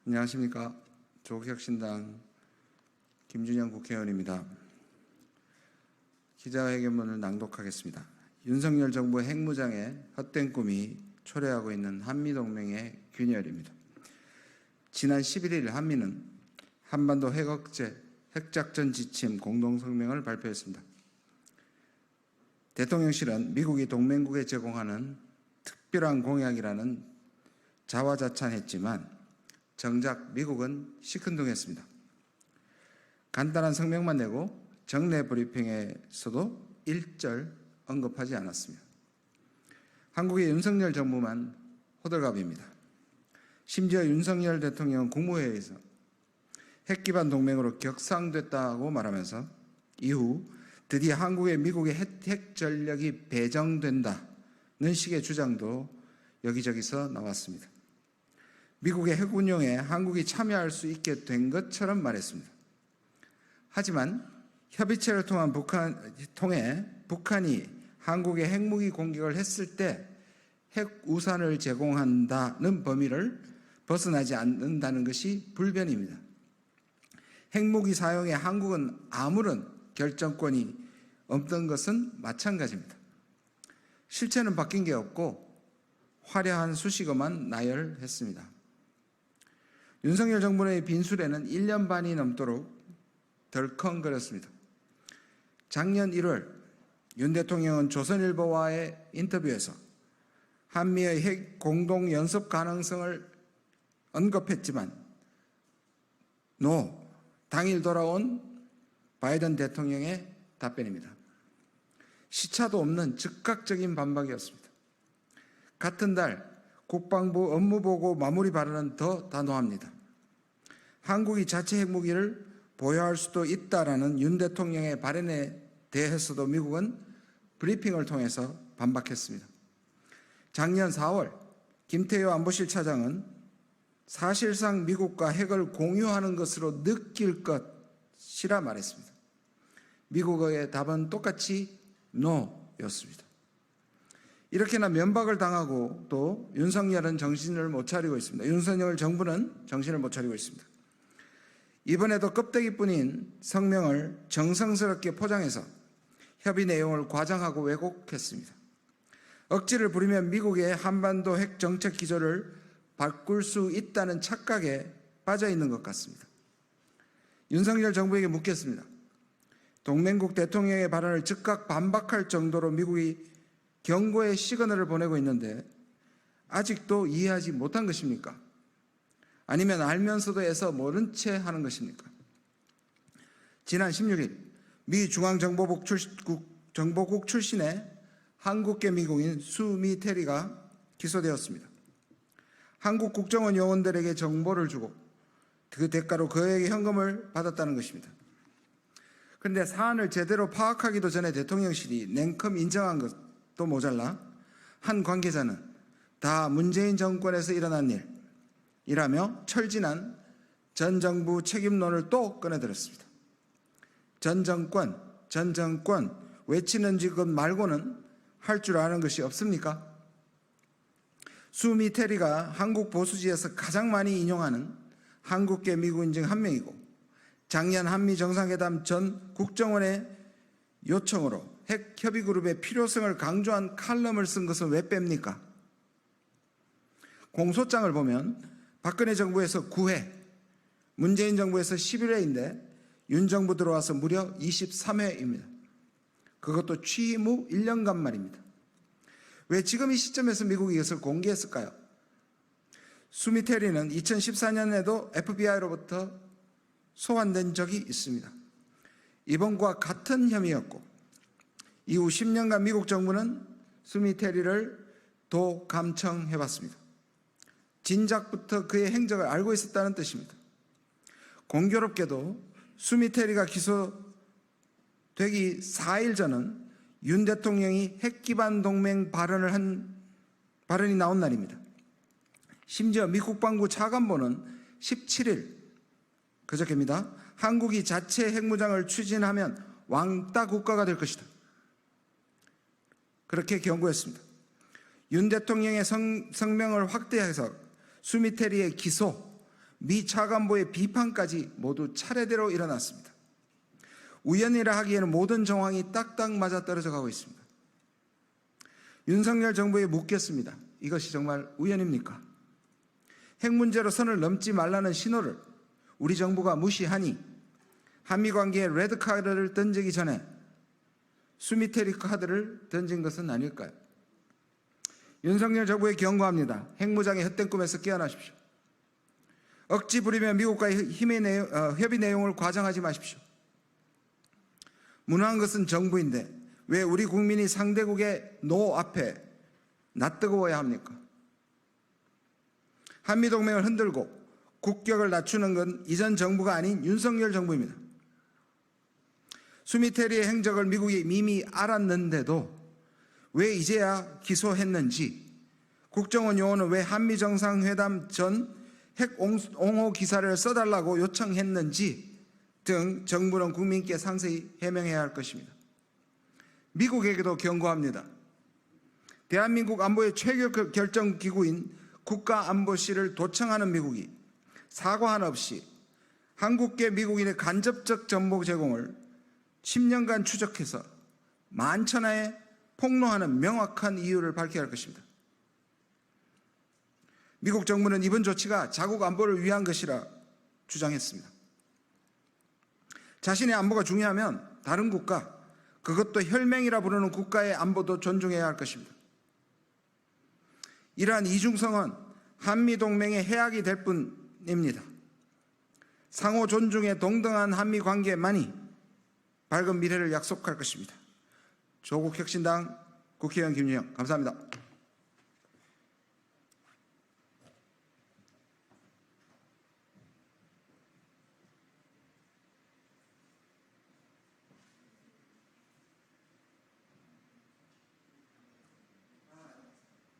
안녕하십니까. 조국혁신당 김준영 국회의원입니다. 기자회견문을 낭독하겠습니다. 윤석열 정부 핵무장의 헛된 꿈이 초래하고 있는 한미동맹의 균열입니다. 지난 11일 한미는 한반도 핵억제, 핵작전 지침 공동성명을 발표했습니다. 대통령실은 미국이 동맹국에 제공하는 특별한 공약이라는 자화자찬했지만 정작 미국은 시큰둥했습니다. 간단한 성명만 내고 정례 브리핑에서도 일절 언급하지 않았습니다. 한국의 윤석열 정부만 호들갑입니다. 심지어 윤석열 대통령은 국무회의에서 핵기반 동맹으로 격상됐다고 말하면서 이후 드디어 한국의 미국의 핵 전력이 배정된다는 식의 주장도 여기저기서 나왔습니다. 미국의 핵 운용에 한국이 참여할 수 있게 된 것처럼 말했습니다. 하지만 협의체를 통해 북한이 한국에 핵무기 공격을 했을 때 핵우산을 제공한다는 범위를 벗어나지 않는다는 것이 불변입니다. 핵무기 사용에 한국은 아무런 결정권이 없던 것은 마찬가지입니다. 실체는 바뀐 게 없고 화려한 수식어만 나열했습니다. 윤석열 정부의 빈수레는 1년 반이 넘도록 덜컹거렸습니다. 작년 1월 윤 대통령은 조선일보와의 인터뷰에서 한미의 핵 공동 연습 가능성을 언급했지만 당일 돌아온 바이든 대통령의 답변입니다. 시차도 없는 즉각적인 반박이었습니다. 같은 달 국방부 업무보고 마무리 발언은 더 단호합니다. 한국이 자체 핵무기를 보유할 수도 있다라는 윤 대통령의 발언에 대해서도 미국은 브리핑을 통해서 반박했습니다. 작년 4월 김태효 안보실 차장은 사실상 미국과 핵을 공유하는 것으로 느낄 것이라 말했습니다. 미국의 답은 똑같이 NO였습니다. 이렇게나 면박을 당하고 또 윤석열은 정신을 못 차리고 있습니다. 윤석열 정부는 정신을 못 차리고 있습니다. 이번에도 껍데기뿐인 성명을 정성스럽게 포장해서 협의 내용을 과장하고 왜곡했습니다. 억지를 부리면 미국의 한반도 핵 정책 기조를 바꿀 수 있다는 착각에 빠져 있는 것 같습니다. 윤석열 정부에게 묻겠습니다. 동맹국 대통령의 발언을 즉각 반박할 정도로 미국이 경고의 시그널을 보내고 있는데 아직도 이해하지 못한 것입니까? 아니면 알면서도 애써 모른 채 하는 것입니까? 지난 16일 미 중앙정보국 출신의 한국계 미국인 수미 테리가 기소되었습니다. 한국 국정원 요원들에게 정보를 주고 그 대가로 그에게 현금을 받았다는 것입니다. 그런데 사안을 제대로 파악하기도 전에 대통령실이 냉큼 인정한 것도 모자라 한 관계자는 다 문재인 정권에서 일어난 일이라며 철진한 전 정부 책임론을 또 꺼내들었습니다. 전 정권 외치는 것 말고는 할 줄 아는 것이 없습니까? 수미 테리가 한국 보수지에서 가장 많이 인용하는 한국계 미국인 중 한 명이고 작년 한미 정상회담 전 국정원의 요청으로 핵 협의그룹의 필요성을 강조한 칼럼을 쓴 것은 왜 뺍니까? 공소장을 보면 박근혜 정부에서 9회, 문재인 정부에서 11회인데 윤 정부 들어와서 무려 23회입니다. 그것도 취임 후 1년간 말입니다. 왜 지금 이 시점에서 미국이 이것을 공개했을까요? 수미 테리는 2014년에도 FBI로부터 소환된 적이 있습니다. 이번과 같은 혐의였고 이후 10년간 미국 정부는 수미 테리를 도감청해봤습니다. 진작부터 그의 행적을 알고 있었다는 뜻입니다. 공교롭게도 수미 테리가 기소되기 4일 전은 윤 대통령이 핵기반 동맹 발언이 나온 날입니다. 심지어 미 국방부 차관보는 17일 그저께입니다. 한국이 자체 핵무장을 추진하면 왕따 국가가 될 것이다. 그렇게 경고했습니다. 윤 대통령의 성명을 확대해서 수미 테리의 기소, 미 차관보의 비판까지 모두 차례대로 일어났습니다. 우연이라 하기에는 모든 정황이 딱딱 맞아떨어져 가고 있습니다. 윤석열 정부에 묻겠습니다. 이것이 정말 우연입니까? 핵 문제로 선을 넘지 말라는 신호를 우리 정부가 무시하니 한미 관계에 레드카드를 던지기 전에 수미테리 카드를 던진 것은 아닐까요? 윤석열 정부에 경고합니다. 핵무장의 헛된 꿈에서 깨어나십시오. 억지 부리며 미국과의 협의 내용을 과장하지 마십시오. 무능한 것은 정부인데 왜 우리 국민이 상대국의 노 앞에 낯뜨거워야 합니까? 한미동맹을 흔들고 국격을 낮추는 건 이전 정부가 아닌 윤석열 정부입니다. 수미테리의 행적을 미국이 이미 알았는데도 왜 이제야 기소했는지, 국정원 요원은 왜 한미정상회담 전 핵 옹호 기사를 써달라고 요청했는지 등 정부는 국민께 상세히 해명해야 할 것입니다. 미국에게도 경고합니다. 대한민국 안보의 최고 결정기구인 국가안보실을 도청하는 미국이 사과 하나 없이 한국계 미국인의 간접적 정보 제공을 10년간 추적해서 만천하에 폭로하는 명확한 이유를 밝혀야 할 것입니다. 미국 정부는 이번 조치가 자국 안보를 위한 것이라 주장했습니다. 자신의 안보가 중요하면 다른 국가, 그것도 혈맹이라 부르는 국가의 안보도 존중해야 할 것입니다. 이러한 이중성은 한미동맹의 해악이 될 뿐입니다. 상호 존중의 동등한 한미 관계만이 밝은 미래를 약속할 것입니다. 조국혁신당 국회의원 김유영, 감사합니다.